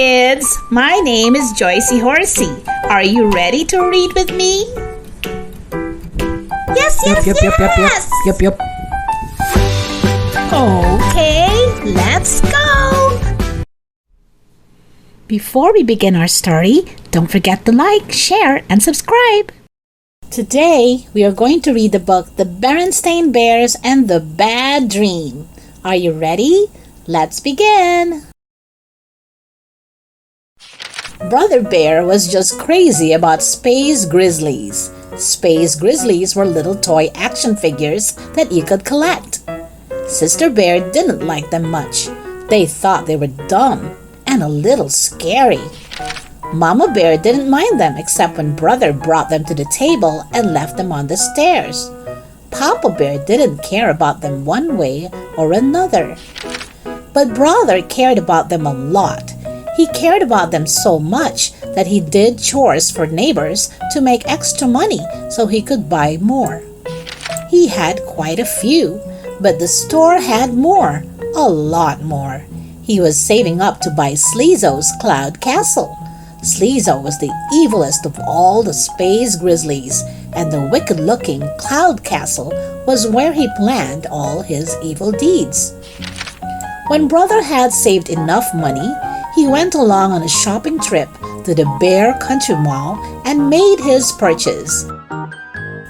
kids! My name is Joycey Horsey. Are you ready to read with me? Yes, Yep. Okay, let's go! Before we begin our story, don't forget to like, share, and subscribe. Today, we are going to read the book The Berenstain Bears and the Bad Dream. Are you ready? Let's begin! Brother Bear was just crazy about space grizzlies. Space grizzlies were little toy action figures that you could collect. Sister Bear didn't like them much. They thought they were dumb and a little scary. Mama Bear didn't mind them except when Brother brought them to the table and left them on the stairs. Papa Bear didn't care about them one way or another. But Brother cared about them a lot. He cared about them so much that he did chores for neighbors to make extra money so he could buy more. He had quite a few, but the store had more, a lot more. He was saving up to buy Sleezo's Cloud Castle. Sleezo was the evilest of all the space grizzlies, and the wicked-looking Cloud Castle was where he planned all his evil deeds. When Brother had saved enough money, he went along on a shopping trip to the Bear Country Mall and made his purchase.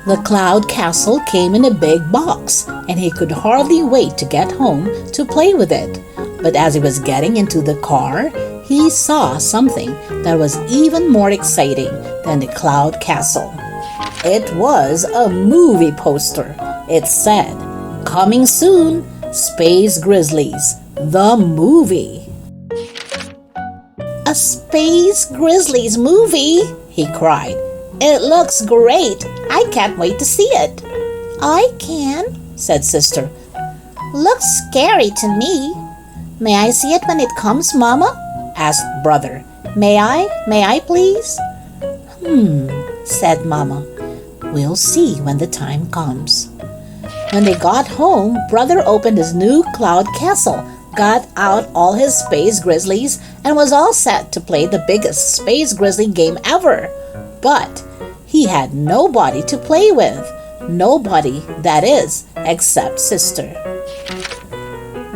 The Cloud Castle came in a big box, and he could hardly wait to get home to play with it. But as he was getting into the car, he saw something that was even more exciting than the Cloud Castle. It was a movie poster. It said, "Coming soon, Space Grizzlies, the movie." "A Space Grizzlies movie?" he cried. "It looks great. I can't wait to see it." "I can," said Sister. "Looks scary to me." "May I see it when it comes, Mama?" asked Brother. May I please?" Said Mama. "We'll see when the time comes." When they got home, Brother opened his new Cloud Castle, got out all his space grizzlies, and was all set to play the biggest space grizzly game ever. But he had nobody to play with. Nobody, that is, except Sister.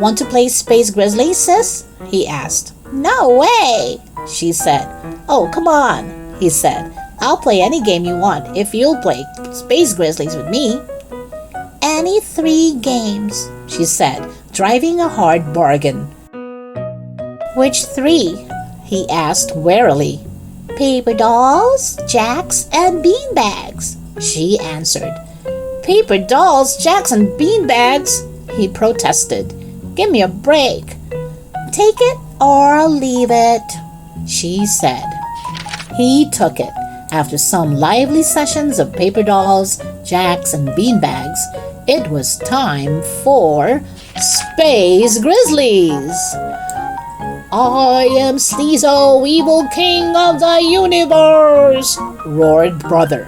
"Want to play Space Grizzly, sis?" he asked. "No way," she said. "Oh, come on," he said. "I'll play any game you want if you'll play Space Grizzlies with me." "Any 3 games," she said, driving a hard bargain. "Which 3?" he asked warily. "Paper dolls, jacks, and beanbags," she answered. "Paper dolls, jacks, and beanbags?" he protested. "Give me a break." "Take it or leave it," she said. He took it. After some lively sessions of paper dolls, jacks, and beanbags, it was time for Space Grizzlies. "I am Sleezo, evil king of the universe," roared Brother,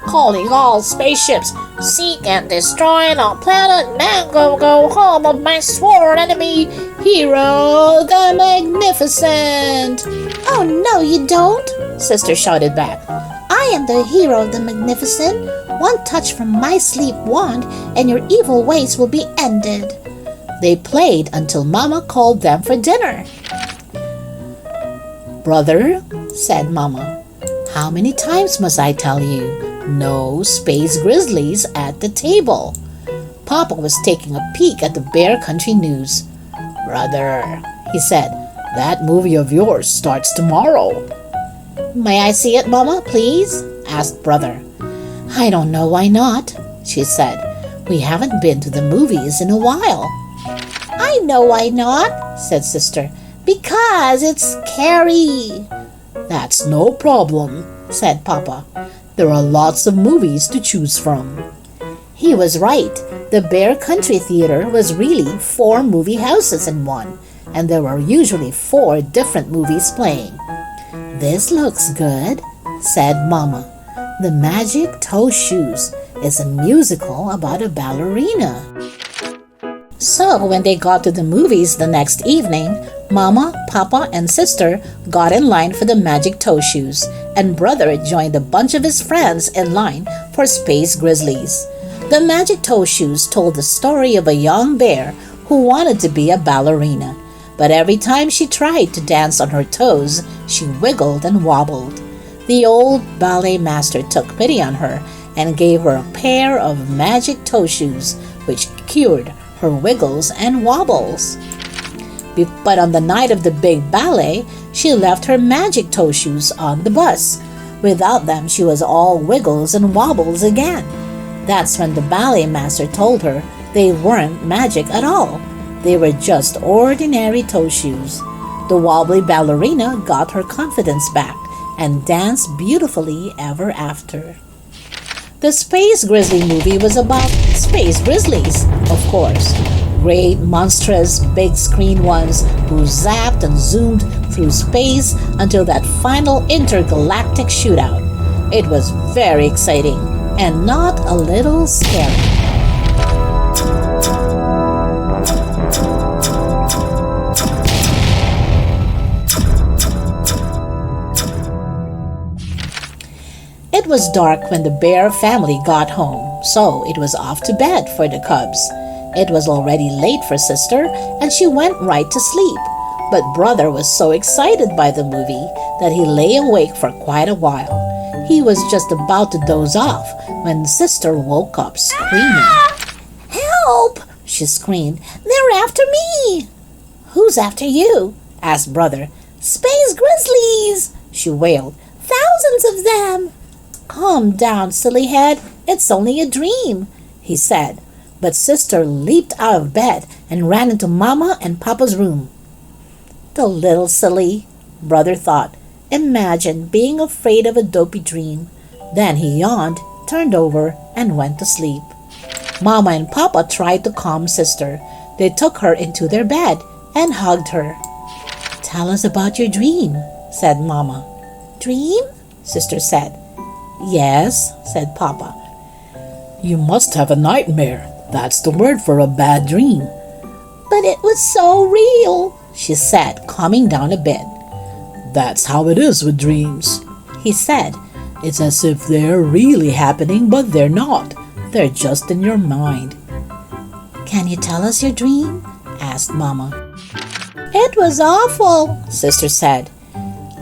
"calling all spaceships, seek and destroy the planet Mango home of my sworn enemy, Hero the Magnificent." "Oh, no, you don't," Sister shouted back. "I am the Hero the Magnificent. One touch from my sleep wand and your evil ways will be ended." They played until Mama called them for dinner. "Brother," said Mama, "how many times must I tell you? No space grizzlies at the table." Papa was taking a peek at the Bear Country News. "Brother," he said, "that movie of yours starts tomorrow." "May I see it, Mama, please?" asked Brother. "I don't know why not," she said. "We haven't been to the movies in a while." "I know why not," said Sister. "Because it's scary." "That's no problem," said Papa. "There are lots of movies to choose from." He was right. The Bear Country Theater was really 4 movie houses in one, and there were usually 4 different movies playing. "This looks good," said Mama. "The Magic Toe Shoes is a musical about a ballerina." So when they got to the movies the next evening, Mama, Papa, and sister got in line for the magic toe shoes, and brother joined a bunch of his friends in line for Space Grizzlies. The magic toe shoes told the story of a young bear who wanted to be a ballerina, but every time she tried to dance on her toes, she wiggled and wobbled. The old ballet master took pity on her and gave her a pair of magic toe shoes, which cured her wiggles and wobbles. But on the night of the big ballet, she left her magic toe shoes on the bus. Without them, she was all wiggles and wobbles again. That's when the ballet master told her they weren't magic at all. They were just ordinary toe shoes. The wobbly ballerina got her confidence back and danced beautifully ever after. The Space Grizzly movie was about space grizzlies, of course. Great, monstrous, big screen ones who zapped and zoomed through space until that final intergalactic shootout. It was very exciting and not a little scary. It was dark when the bear family got home, so it was off to bed for the cubs. It was already late for sister, and she went right to sleep. But brother was so excited by the movie that he lay awake for quite a while. He was just about to doze off when sister woke up screaming. "Help!" she screamed. "They're after me!" "Who's after you?" asked brother. "Space grizzlies!" she wailed. "Thousands of them!" "Calm down, silly head. It's only a dream," he said. But sister leaped out of bed and ran into Mama and Papa's room. The little silly, brother thought. Imagine being afraid of a dopey dream. Then he yawned, turned over, and went to sleep. Mama and Papa tried to calm sister. They took her into their bed and hugged her. "Tell us about your dream," said Mama. "Dream?" sister said. "Yes," said Papa. You must have a nightmare. That's the word for a bad dream. "But it was so real," she said, calming down a bit. That's how it is with dreams, he said. It's as if they're really happening, but they're not. They're just in your mind. "Can you tell us your dream?" asked Mama. "It was awful," sister said.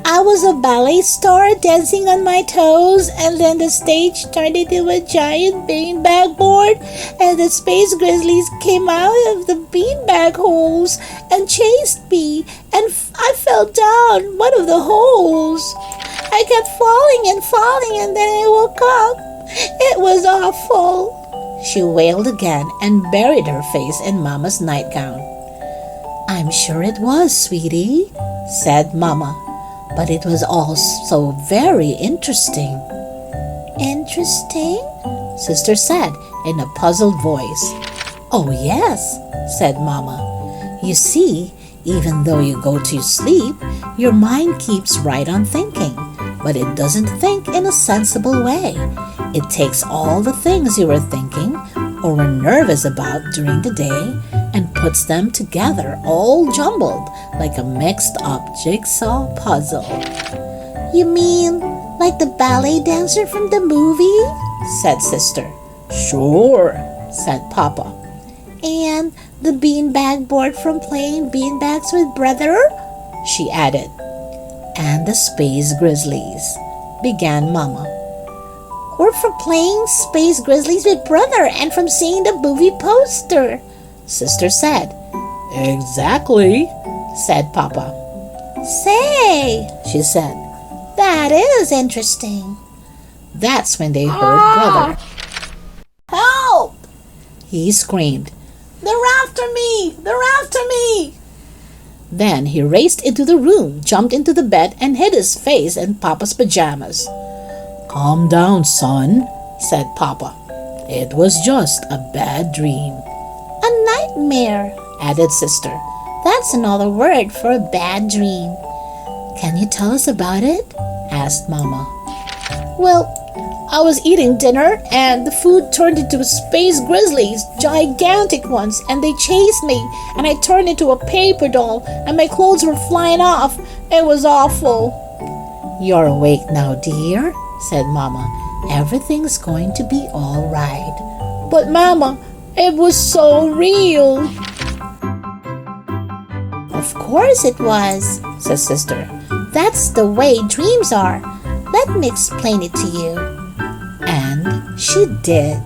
"I was a ballet star dancing on my toes, and then the stage turned into a giant beanbag board, and the space grizzlies came out of the beanbag holes and chased me, and I fell down one of the holes. I kept falling and falling, and then I woke up. It was awful." She wailed again and buried her face in Mama's nightgown. "I'm sure it was, sweetie," said Mama. "But it was also very interesting." "Interesting?" sister said in a puzzled voice. "Oh, yes," said Mama. "You see, even though you go to sleep, your mind keeps right on thinking, but it doesn't think in a sensible way. It takes all the things you were thinking or were nervous about during the day and puts them together all jumbled like a mixed-up jigsaw puzzle." "You mean like the ballet dancer from the movie?" said sister. Sure, said Papa. "And the beanbag board from playing beanbags with brother?" she added. "And the space grizzlies," began Mama. "Or from playing space grizzlies with brother and from seeing the movie poster," sister said. exactly, said Papa. "Say," she said, "that is interesting." That's when they heard brother. "Help!" he screamed. "They're after me! They're after me!" Then he raced into the room, jumped into the bed, and hid his face in Papa's pajamas. Calm down, son, said Papa. It was just a bad dream. A nightmare, added sister. That's another word for a bad dream. Can you tell us about it? Asked Mama. Well, I was eating dinner and the food turned into space grizzlies, gigantic ones, and they chased me and I turned into a paper doll and my clothes were flying off. It was awful. You're awake now, dear, said Mama. Everything's going to be all right. But Mama, it was so real. Of course it was, said Sister. That's the way dreams are. Let me explain it to you. And she did.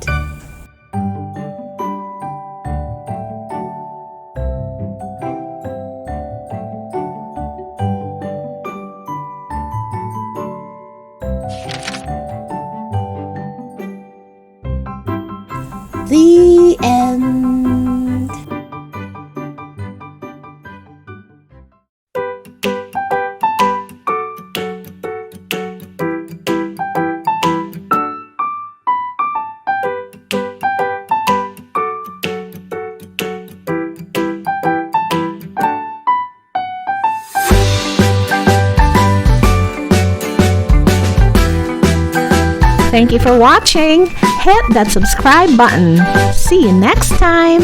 The end. Thank you for watching. Hit that subscribe button. See you next time.